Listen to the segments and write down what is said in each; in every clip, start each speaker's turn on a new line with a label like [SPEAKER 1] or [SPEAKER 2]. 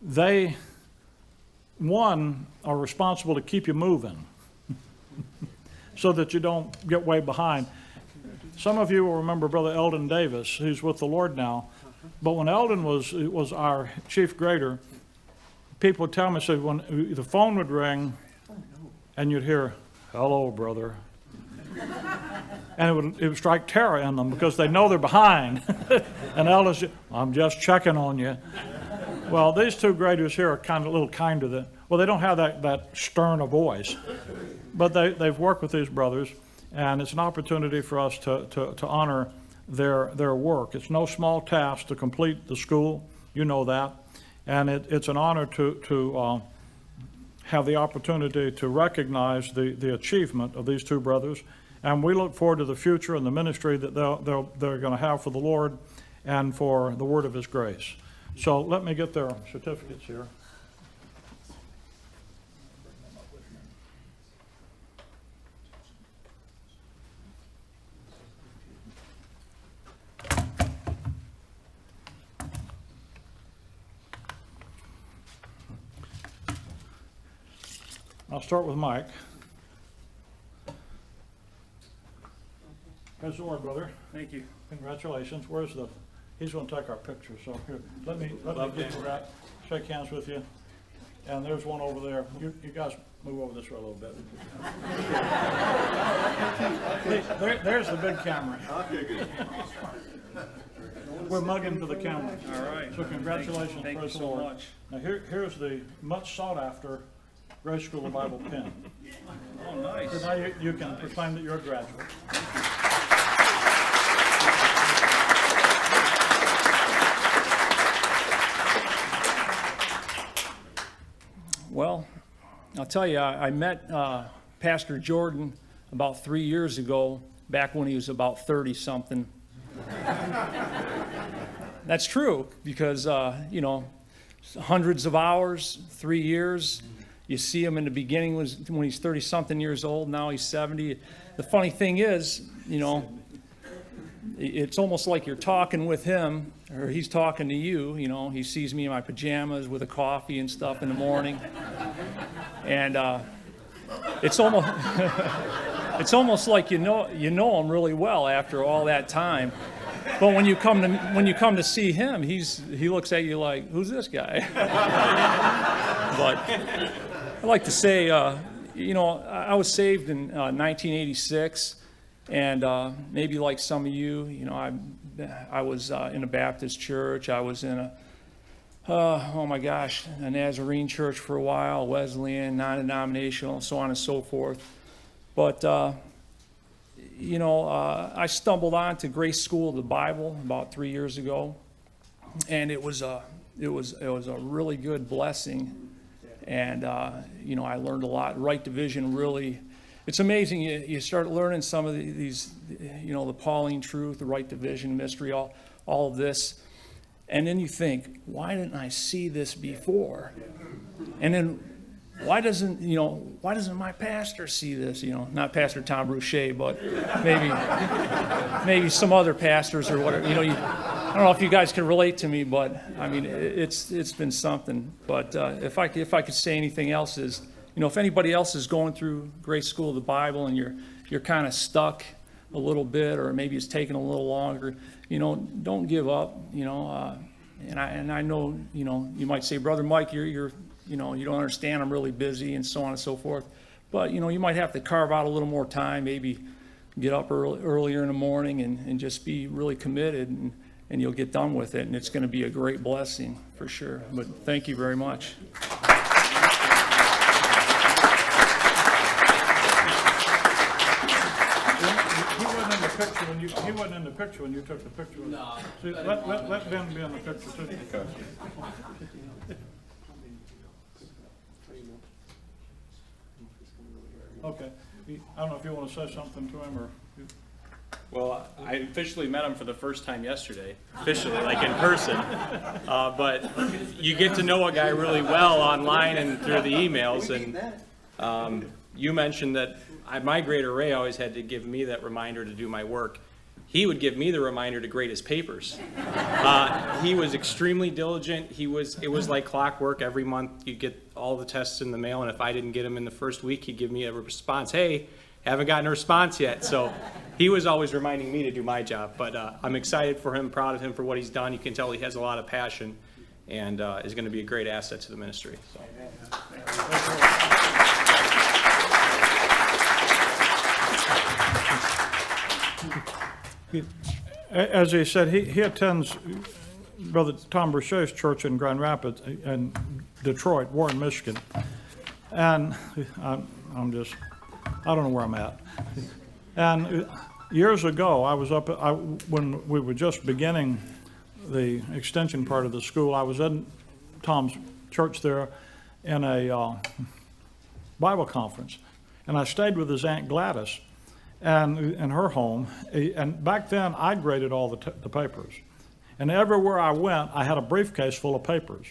[SPEAKER 1] they, one, are responsible to keep you moving so that you don't get way behind. Some of you will remember Brother Eldon Davis, who's with the Lord now. But when Eldon was our chief grader, people would tell me, say, when the phone would ring and you'd hear, "Hello, brother." And it would strike terror in them because they know they're behind. And Eldon's, "I'm just checking on you." Well, these two graders here are kind of a little kinder than, well, they don't have that stern a voice, but they've worked with these brothers, and it's an opportunity for us to honor their work. It's no small task to complete the school, you know that, and it's an honor to have the opportunity to recognize the achievement of these two brothers, and we look forward to the future and the ministry that they're going to have for the Lord and for the word of His grace. So let me get their certificates here. I'll start with Mike. Praise the Lord, brother.
[SPEAKER 2] Thank you.
[SPEAKER 1] Congratulations. He's going to take our picture. So here, let me get you that. Shake hands with you. And there's one over there. You guys move over this way a little bit. There's the big camera. We're mugging to the camera.
[SPEAKER 2] All right.
[SPEAKER 1] So congratulations.
[SPEAKER 2] Thank you
[SPEAKER 1] praise the
[SPEAKER 2] so
[SPEAKER 1] Lord.
[SPEAKER 2] much.
[SPEAKER 1] Now here's the much sought after Grace School of Bible pin.
[SPEAKER 2] Oh, nice.
[SPEAKER 1] So now you can proclaim that you're a graduate.
[SPEAKER 2] Well, I'll tell you, I met Pastor Jordan about 3 years ago, back when he was about 30-something. That's true, because, hundreds of hours, 3 years. You see him in the beginning when he's 30-something years old. Now he's 70. The funny thing is, it's almost like you're talking with him, or he's talking to you. He sees me in my pajamas with a coffee and stuff in the morning, and it's almost it's almost like you know him really well after all that time. But when you come to see him, he looks at you like, "Who's this guy?" But I like to say, I was saved in 1986, and maybe like some of you, I was in a Baptist church. I was in a Nazarene church for a while, Wesleyan, non-denominational, so on and so forth. But I stumbled onto Grace School of the Bible about 3 years ago, and it was a really good blessing. And, I learned a lot. Right division really, it's amazing. You start learning some of these, the Pauline truth, the right division, mystery, all of this. And then you think, why didn't I see this before? And then why doesn't my pastor see this? Not Pastor Tom Brasseaux, but maybe some other pastors or whatever. I don't know if you guys can relate to me, but I mean, it's been something. But if I could say anything else is, if anybody else is going through Grace School of the Bible and you're kind of stuck a little bit, or maybe it's taking a little longer, don't give up. And I know, you might say, Brother Mike, you don't understand. I'm really busy, and so on and so forth. But you might have to carve out a little more time. Maybe get up earlier in the morning and just be really committed, and you'll get done with it, and it's going to be a great blessing for sure. But thank you very much.
[SPEAKER 1] He wasn't in the picture when you took the picture. No. See, let Ben be in the picture too. Okay. I don't know if you want to say something to him or.
[SPEAKER 3] Well, I officially met him for the first time yesterday, officially, like in person. But you get to know a guy really well online and through the emails. And you mentioned that my grader Ray always had to give me that reminder to do my work. he would give me the reminder to grade his papers. He was extremely diligent. It was like clockwork. Every month you'd get all the tests in the mail, and if I didn't get them in the first week, he'd give me a response. Hey, haven't gotten a response yet. So he was always reminding me to do my job. But I'm excited for him, proud of him for what he's done. You can tell he has a lot of passion and is going to be a great asset to the ministry. So.
[SPEAKER 1] As he said, he attends Brother Tom Brasseaux's church in Grand Rapids and Detroit, Warren, Michigan. And I don't know where I'm at. And years ago, when we were just beginning the extension part of the school, I was in Tom's church there in a Bible conference. And I stayed with his Aunt Gladys and in her home. And back then, I graded all the papers. And everywhere I went, I had a briefcase full of papers.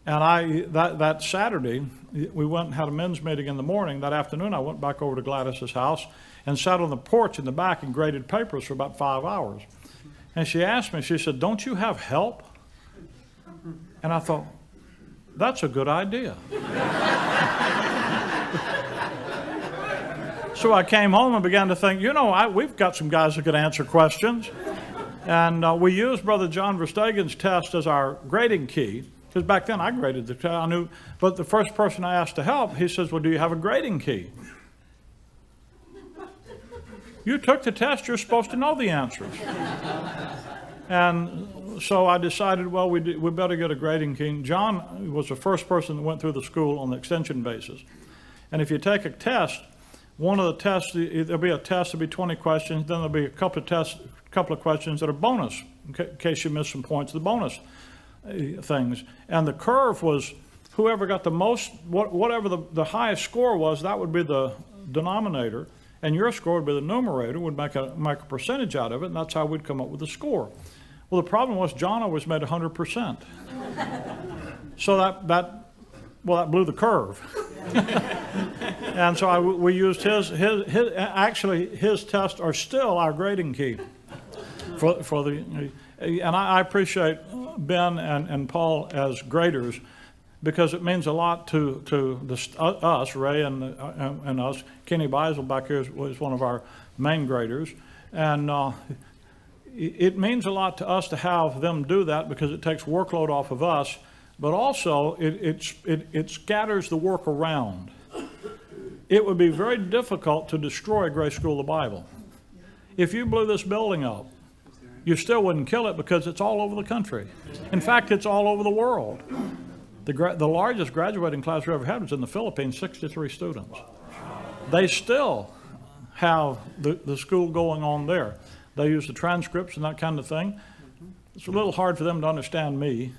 [SPEAKER 1] And that Saturday, we went and had a men's meeting in the morning. That afternoon, I went back over to Gladys's house and sat on the porch in the back and graded papers for about 5 hours. And she asked me, she said, "Don't you have help?" And I thought, that's a good idea. So I came home and began to think, we've got some guys that could answer questions. And we used Brother John Verstegen's test as our grading key, because back then I graded the test. I knew, but the first person I asked to help, he says, "Well, do you have a grading key?" You took the test, you're supposed to know the answers. And so I decided, well, we better get a grading key. John was the first person that went through the school on the extension basis. And if you take a test, one of the tests, there'll be a test, there'll be 20 questions, then there'll be a couple of questions that are bonus, in case you miss some points, the bonus things. And the curve was whoever got the most, whatever the highest score was, that would be the denominator, and your score would be the numerator, would make a percentage out of it, and that's how we'd come up with the score. Well, the problem was John always made 100%. So that blew the curve. And so we used his tests are still our grading key for the, and I appreciate Ben and Paul as graders, because it means a lot to us, Ray and us. Kenny Beisel back here was one of our main graders, and it means a lot to us to have them do that, because it takes workload off of us, but also it scatters the work around. It would be very difficult to destroy Grace School of the Bible. If you blew this building up, you still wouldn't kill it, because it's all over the country. In fact, it's all over the world. The largest graduating class we ever had was in the Philippines, 63 students. They still have the school going on there. They use the transcripts and that kind of thing. It's a little hard for them to understand me,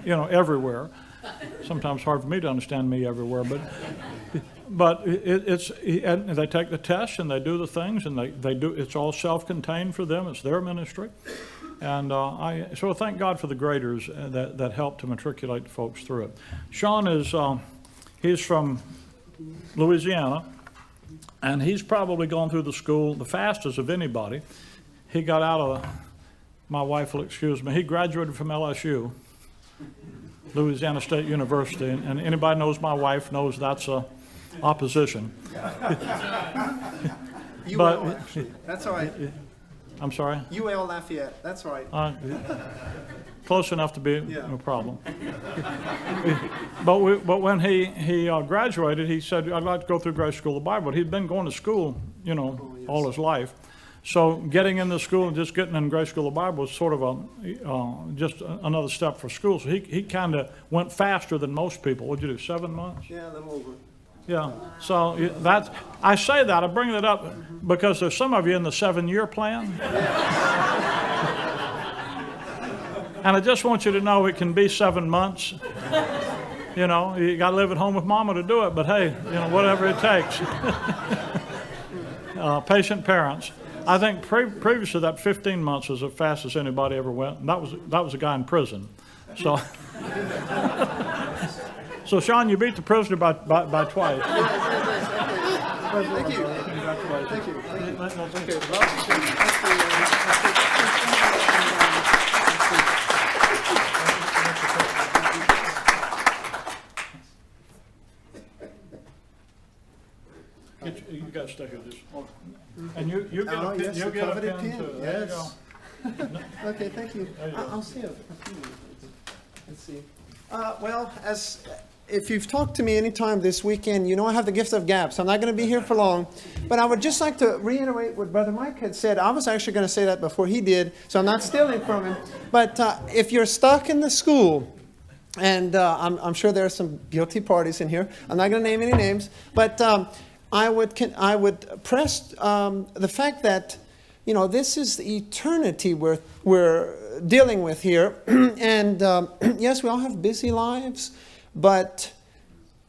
[SPEAKER 1] everywhere. Sometimes hard for me to understand me everywhere, but and they take the tests and they do the things, and they do. It's all self-contained for them. It's their ministry, and so thank God for the graders that help to matriculate the folks through it. Shawn he's from Louisiana, and he's probably gone through the school the fastest of anybody. He got out of, my wife will excuse me, he graduated from LSU. Louisiana State University, and anybody knows my wife knows that's opposition.
[SPEAKER 4] UL, that's all right.
[SPEAKER 1] I'm sorry?
[SPEAKER 4] UL Lafayette, that's right.
[SPEAKER 1] Close enough to be no problem. But when he graduated, he said, "I'd like to go through Grace School of the Bible." But he'd been going to school, all his life. So getting in the school and just getting in Grace School of the Bible was sort of just another step for school. So he kind of went faster than most people. What'd you do, 7 months?
[SPEAKER 4] Yeah, a little over.
[SPEAKER 1] Yeah, so I say that, I bring that up because there's some of you in the 7-year plan. And I just want you to know it can be 7 months. You got to live at home with mama to do it, but hey, whatever it takes. Patient parents. I think previous to that, 15 months was as fast as anybody ever went. And that was a guy in prison. So, so Shawn, you beat the prisoner by twice.
[SPEAKER 4] Thank you.
[SPEAKER 1] Congratulations.
[SPEAKER 4] Thank you. Thank you.
[SPEAKER 1] Let's
[SPEAKER 4] Okay,
[SPEAKER 1] get-
[SPEAKER 4] well,
[SPEAKER 1] You gotta stay here, just, and you get
[SPEAKER 4] Oh,
[SPEAKER 1] a
[SPEAKER 4] yes,
[SPEAKER 1] pin, you
[SPEAKER 4] the
[SPEAKER 1] get a
[SPEAKER 4] coveted
[SPEAKER 1] pin
[SPEAKER 4] pin,
[SPEAKER 1] too. There you go.
[SPEAKER 4] yes. Okay, thank you.
[SPEAKER 1] There you go.
[SPEAKER 4] I'll see a few. Let's see. Well, if you've talked to me anytime this weekend, you know I have the gift of gab, so I'm not going to be here for long. But I would just like to reiterate what Brother Mike had said. I was actually going to say that before he did, so I'm not stealing from him. But if you're stuck in the school, and I'm sure there are some guilty parties in here. I'm not going to name any names, but I would press the fact that, you know, this is the eternity we're dealing with here. And yes, we all have busy lives, but,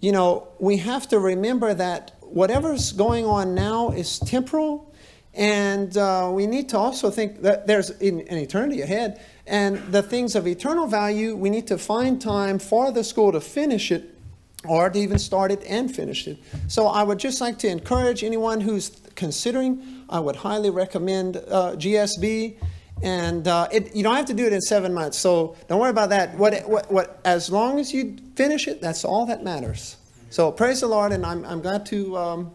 [SPEAKER 4] you know, we have to remember that whatever's going on now is temporal. And we need to also think that there's an eternity ahead. And the things of eternal value, we need to find time for the school to finish it, or to even start it and finish it. So I would just like to encourage anyone who's considering, I would highly recommend GSB. And you don't have to do it in 7 months, so don't worry about that. As long as you finish it, that's all that matters. So praise the Lord, and I'm glad to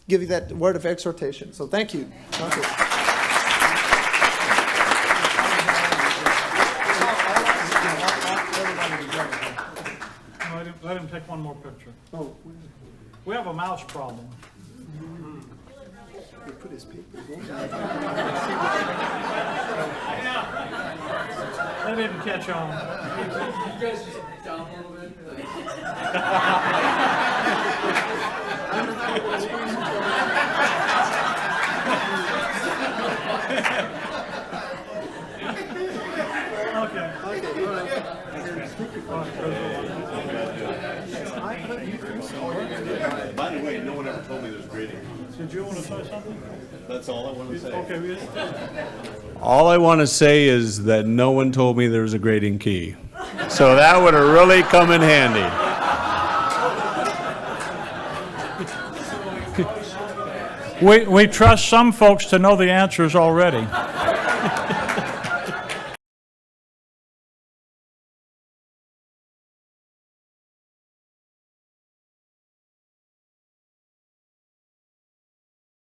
[SPEAKER 4] give you that word of exhortation. So thank you. Thank you.
[SPEAKER 1] Let him take one more picture.
[SPEAKER 4] Oh,
[SPEAKER 1] We have a mouse problem.
[SPEAKER 4] he put his papers on.
[SPEAKER 1] They didn't catch on.
[SPEAKER 5] You guys just down a little bit.
[SPEAKER 1] Okay.
[SPEAKER 6] By the way, no one ever told me there's grading.
[SPEAKER 1] Did you want to say something?
[SPEAKER 6] That's all I want to say.
[SPEAKER 1] Okay,
[SPEAKER 6] All I want to say is that no one told me there was a grading key. So that would have really come in handy.
[SPEAKER 1] we trust some folks to know the answers already.